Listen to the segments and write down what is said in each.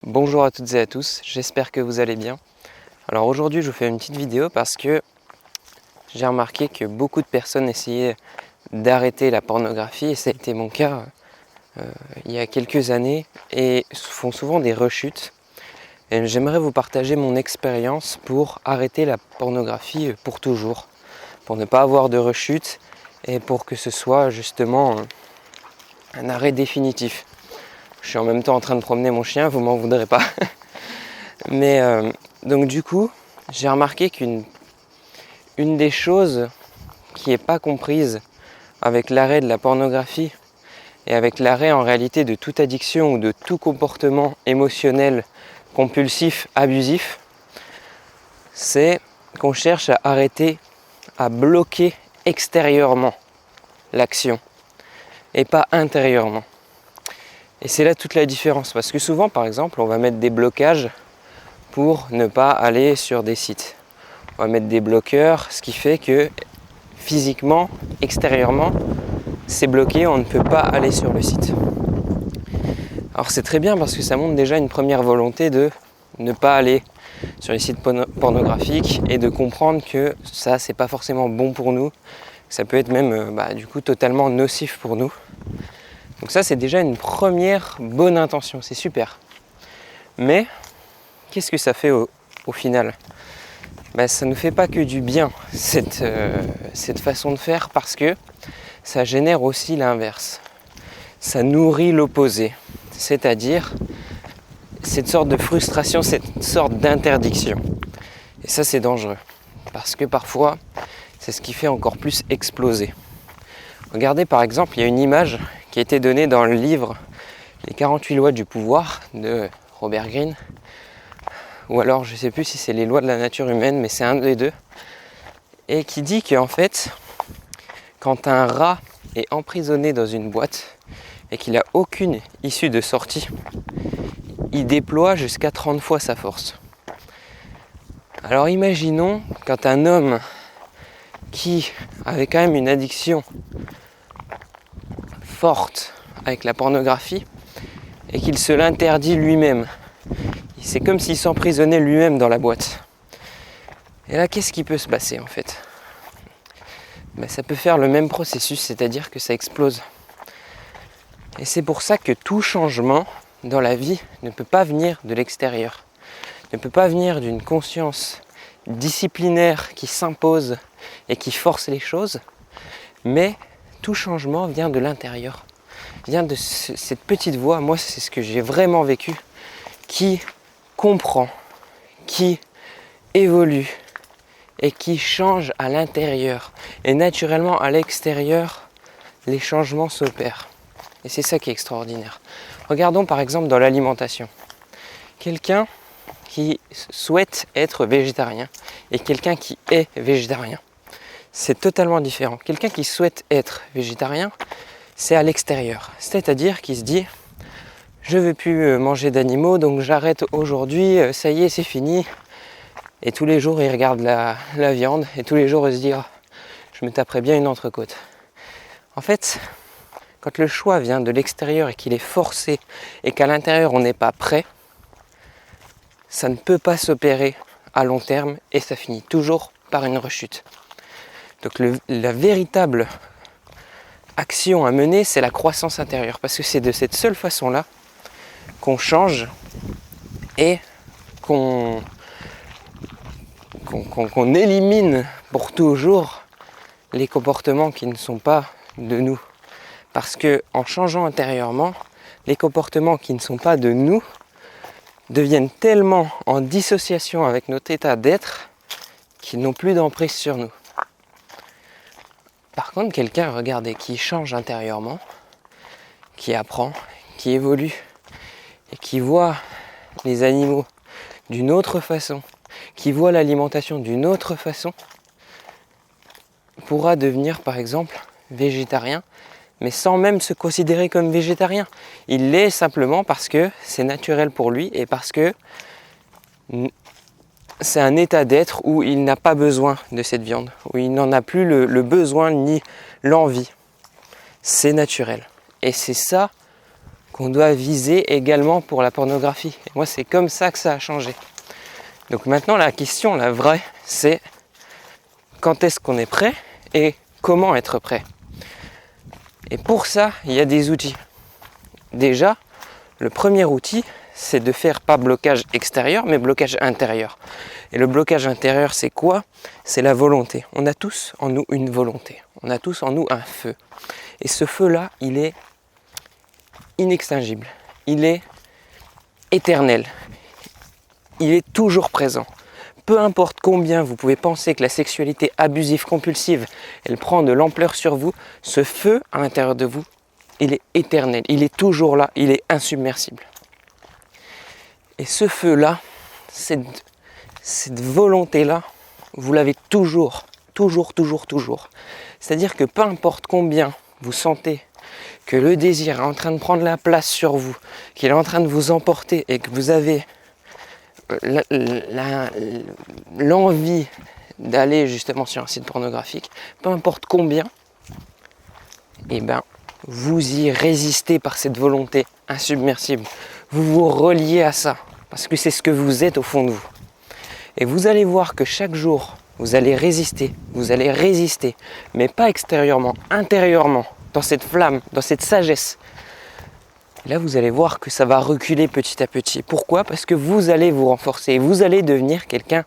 Bonjour à toutes et à tous, j'espère que vous allez bien. Alors aujourd'hui je vous fais une petite vidéo parce que j'ai remarqué que beaucoup de personnes essayaient d'arrêter la pornographie et ça a été mon cas il y a quelques années et font souvent des rechutes. Et j'aimerais vous partager mon expérience pour arrêter la pornographie pour toujours, pour ne pas avoir de rechute et pour que ce soit justement un arrêt définitif. Je suis en même temps en train de promener mon chien, vous m'en voudrez pas. Mais donc du coup, j'ai remarqué qu'une des choses qui n'est pas comprise avec l'arrêt de la pornographie et avec l'arrêt en réalité de toute addiction ou de tout comportement émotionnel, compulsif, abusif, c'est qu'on cherche à arrêter, à bloquer extérieurement l'action et pas intérieurement. Et c'est là toute la différence, parce que souvent par exemple on va mettre des blocages pour ne pas aller sur des sites. On va mettre des bloqueurs, ce qui fait que physiquement, extérieurement, c'est bloqué, on ne peut pas aller sur le site. Alors c'est très bien parce que ça montre déjà une première volonté de ne pas aller sur les sites pornographiques et de comprendre que ça c'est pas forcément bon pour nous, ça peut être même du coup totalement nocif pour nous. Donc ça c'est déjà une première bonne intention, c'est super. Mais qu'est-ce que ça fait au final ? Ça ne fait pas que du bien cette façon de faire parce que ça génère aussi l'inverse. Ça nourrit l'opposé, c'est-à-dire cette sorte de frustration, cette sorte d'interdiction. Et ça c'est dangereux parce que parfois c'est ce qui fait encore plus exploser. Regardez par exemple, il y a une image qui a été donnée dans le livre Les 48 lois du pouvoir de Robert Greene. Ou alors je ne sais plus si c'est les lois de la nature humaine, mais c'est un des deux, et qui dit qu'en fait, quand un rat est emprisonné dans une boîte et qu'il n'a aucune issue de sortie, il déploie jusqu'à 30 fois sa force. Alors imaginons quand un homme qui avait quand même une addiction forte avec la pornographie et qu'il se l'interdit lui-même. C'est comme s'il s'emprisonnait lui-même dans la boîte. Et là, qu'est-ce qui peut se passer en fait ? Ça peut faire le même processus, c'est-à-dire que ça explose. Et c'est pour ça que tout changement dans la vie ne peut pas venir de l'extérieur, ne peut pas venir d'une conscience disciplinaire qui s'impose et qui force les choses, mais tout changement vient de l'intérieur, vient de cette petite voix, moi c'est ce que j'ai vraiment vécu, qui comprend, qui évolue et qui change à l'intérieur. Et naturellement à l'extérieur, les changements s'opèrent. Et c'est ça qui est extraordinaire. Regardons par exemple dans l'alimentation. Quelqu'un qui souhaite être végétarien et quelqu'un qui est végétarien. C'est totalement différent. Quelqu'un qui souhaite être végétarien, c'est à l'extérieur. C'est-à-dire qu'il se dit je ne veux plus manger d'animaux, donc j'arrête aujourd'hui, ça y est, c'est fini. Et tous les jours, il regarde la viande, et tous les jours, il se dit je me taperais bien une entrecôte. En fait, quand le choix vient de l'extérieur et qu'il est forcé, et qu'à l'intérieur, on n'est pas prêt, ça ne peut pas s'opérer à long terme, et ça finit toujours par une rechute. Donc la véritable action à mener, c'est la croissance intérieure, parce que c'est de cette seule façon-là qu'on change et qu'on élimine pour toujours les comportements qui ne sont pas de nous. Parce que en changeant intérieurement, les comportements qui ne sont pas de nous deviennent tellement en dissociation avec notre état d'être qu'ils n'ont plus d'emprise sur nous. Par contre, quelqu'un, regardez, qui change intérieurement, qui apprend, qui évolue, et qui voit les animaux d'une autre façon, qui voit l'alimentation d'une autre façon, pourra devenir par exemple végétarien, mais sans même se considérer comme végétarien. Il l'est simplement parce que c'est naturel pour lui et parce que c'est un état d'être où il n'a pas besoin de cette viande, où il n'en a plus le besoin ni l'envie. C'est naturel. Et c'est ça qu'on doit viser également pour la pornographie. Et moi, c'est comme ça que ça a changé. Donc maintenant, la question, la vraie, c'est quand est-ce qu'on est prêt et comment être prêt. Et pour ça, il y a des outils. Déjà, le premier outil, c'est de faire pas blocage extérieur, mais blocage intérieur. Et le blocage intérieur, c'est quoi? C'est la volonté. On a tous en nous une volonté. On a tous en nous un feu. Et ce feu-là, il est inextinguible. Il est éternel. Il est toujours présent. Peu importe combien vous pouvez penser que la sexualité abusive, compulsive, elle prend de l'ampleur sur vous, ce feu à l'intérieur de vous, il est éternel. Il est toujours là. Il est insubmersible. Et ce feu-là, cette volonté-là, vous l'avez toujours. C'est-à-dire que peu importe combien vous sentez que le désir est en train de prendre la place sur vous, qu'il est en train de vous emporter et que vous avez l'envie d'aller justement sur un site pornographique, peu importe combien, eh ben, vous y résistez par cette volonté insubmersible. Vous vous reliez à ça, parce que c'est ce que vous êtes au fond de vous. Et vous allez voir que chaque jour, vous allez résister, mais pas extérieurement, intérieurement, dans cette flamme, dans cette sagesse. Là, vous allez voir que ça va reculer petit à petit. Pourquoi? Parce que vous allez vous renforcer, vous allez devenir quelqu'un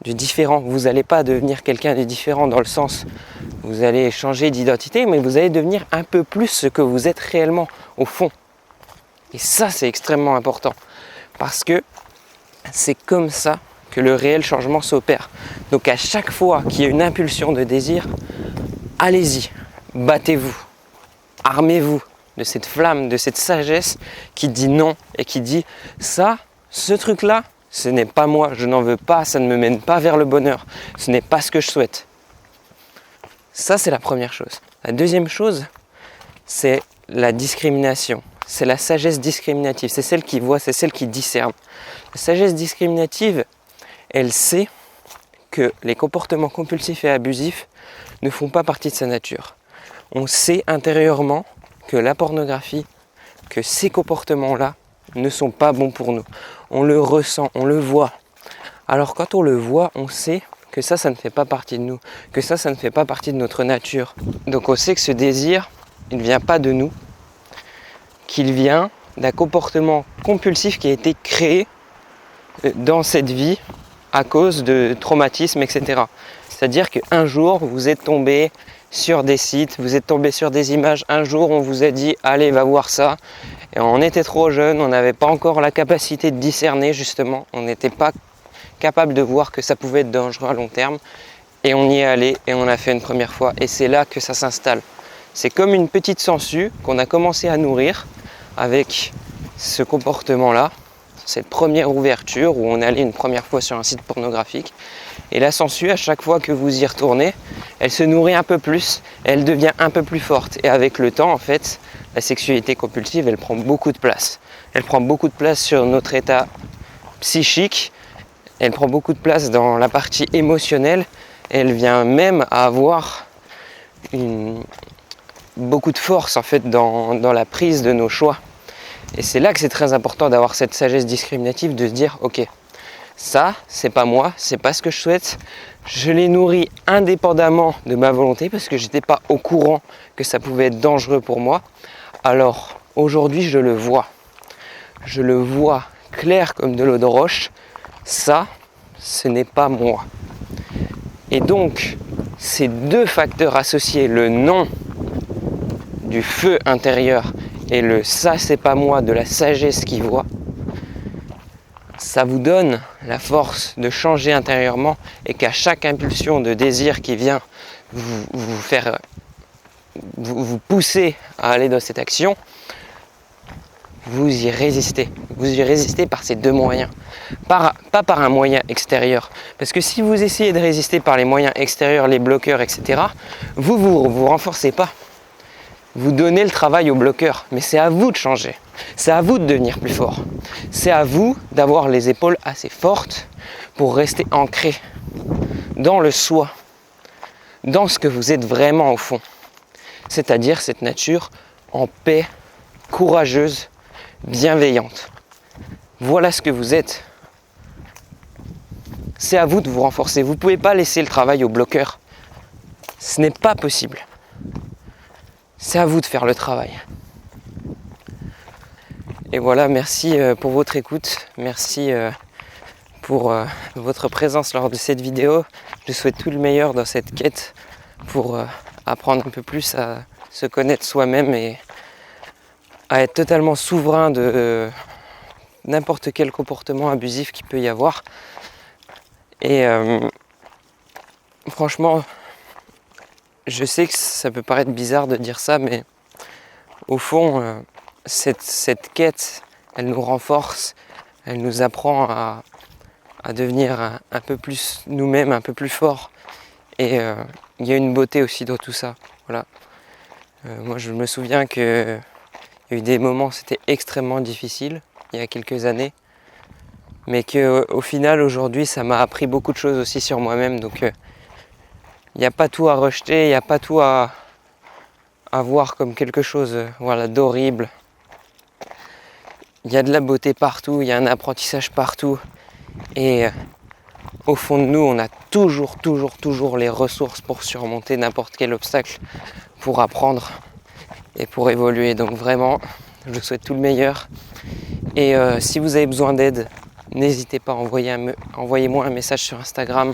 de différent. Vous n'allez pas devenir quelqu'un de différent dans le sens, vous allez changer d'identité, mais vous allez devenir un peu plus ce que vous êtes réellement au fond. Et ça, c'est extrêmement important, parce que c'est comme ça que le réel changement s'opère. Donc à chaque fois qu'il y a une impulsion de désir, allez-y, battez-vous, armez-vous de cette flamme, de cette sagesse qui dit non et qui dit ça, ce truc-là, ce n'est pas moi, je n'en veux pas, ça ne me mène pas vers le bonheur, ce n'est pas ce que je souhaite. Ça, c'est la première chose. La deuxième chose, c'est la discrimination. C'est la sagesse discriminative, c'est celle qui voit, c'est celle qui discerne. La sagesse discriminative, elle sait que les comportements compulsifs et abusifs ne font pas partie de sa nature. On sait intérieurement que la pornographie, que ces comportements-là ne sont pas bons pour nous. On le ressent, on le voit. Alors quand on le voit, on sait que ça ne fait pas partie de nous, que ça ne fait pas partie de notre nature. Donc on sait que ce désir, il ne vient pas de nous, qu'il vient d'un comportement compulsif qui a été créé dans cette vie à cause de traumatismes, etc. C'est-à-dire qu'un jour, vous êtes tombé sur des sites, vous êtes tombé sur des images, un jour on vous a dit « allez, va voir ça ». Et on était trop jeunes, on n'avait pas encore la capacité de discerner justement, on n'était pas capable de voir que ça pouvait être dangereux à long terme. Et on y est allé et on l'a fait une première fois et c'est là que ça s'installe. C'est comme une petite sangsue qu'on a commencé à nourrir avec ce comportement-là, cette première ouverture où on allait une première fois sur un site pornographique. Et la sangsue, à chaque fois que vous y retournez, elle se nourrit un peu plus, elle devient un peu plus forte. Et avec le temps, en fait, la sexualité compulsive, elle prend beaucoup de place. Elle prend beaucoup de place sur notre état psychique, elle prend beaucoup de place dans la partie émotionnelle, elle vient même à avoir beaucoup de force en fait dans la prise de nos choix. Et c'est là que c'est très important d'avoir cette sagesse discriminative, de se dire ok, ça c'est pas moi, c'est pas ce que je souhaite, je l'ai nourri indépendamment de ma volonté parce que j'étais pas au courant que ça pouvait être dangereux pour moi. Alors aujourd'hui je le vois clair comme de l'eau de roche, ça ce n'est pas moi. Et donc ces deux facteurs associés, le non du feu intérieur et le ça c'est pas moi de la sagesse qui voit, ça vous donne la force de changer intérieurement et qu'à chaque impulsion de désir qui vient vous pousser à aller dans cette action, vous y résistez. Vous y résistez par ces deux moyens, pas par un moyen extérieur. Parce que si vous essayez de résister par les moyens extérieurs, les bloqueurs, etc., vous renforcez pas. Vous donnez le travail aux bloqueurs, mais c'est à vous de changer. C'est à vous de devenir plus fort. C'est à vous d'avoir les épaules assez fortes pour rester ancré dans le soi, dans ce que vous êtes vraiment au fond. C'est-à-dire cette nature en paix, courageuse, bienveillante. Voilà ce que vous êtes. C'est à vous de vous renforcer. Vous ne pouvez pas laisser le travail au bloqueur. Ce n'est pas possible. C'est à vous de faire le travail. Et voilà, merci pour votre écoute. Merci pour votre présence lors de cette vidéo. Je souhaite tout le meilleur dans cette quête pour apprendre un peu plus à se connaître soi-même et à être totalement souverain de n'importe quel comportement abusif qu'il peut y avoir. Et franchement, je sais que ça peut paraître bizarre de dire ça, mais au fond, cette quête, elle nous renforce, elle nous apprend à devenir un peu plus nous-mêmes, un peu plus forts. Et il y a une beauté aussi dans tout ça. Voilà. Moi, je me souviens qu'il y a eu des moments où c'était extrêmement difficile, il y a quelques années. Mais qu'au final, aujourd'hui, ça m'a appris beaucoup de choses aussi sur moi-même. Donc, il n'y a pas tout à rejeter, il n'y a pas tout à voir comme quelque chose d'horrible. Il y a de la beauté partout, il y a un apprentissage partout. Et au fond de nous, on a toujours les ressources pour surmonter n'importe quel obstacle, pour apprendre et pour évoluer. Donc vraiment, je vous souhaite tout le meilleur. Et si vous avez besoin d'aide, n'hésitez pas à envoyez-moi un message sur Instagram,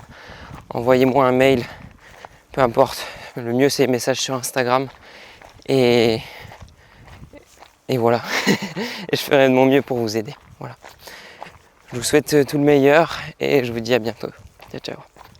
envoyez-moi un mail, peu importe. Le mieux, c'est les messages sur Instagram. Et voilà. Et je ferai de mon mieux pour vous aider. Voilà. Je vous souhaite tout le meilleur et je vous dis à bientôt. Ciao, ciao.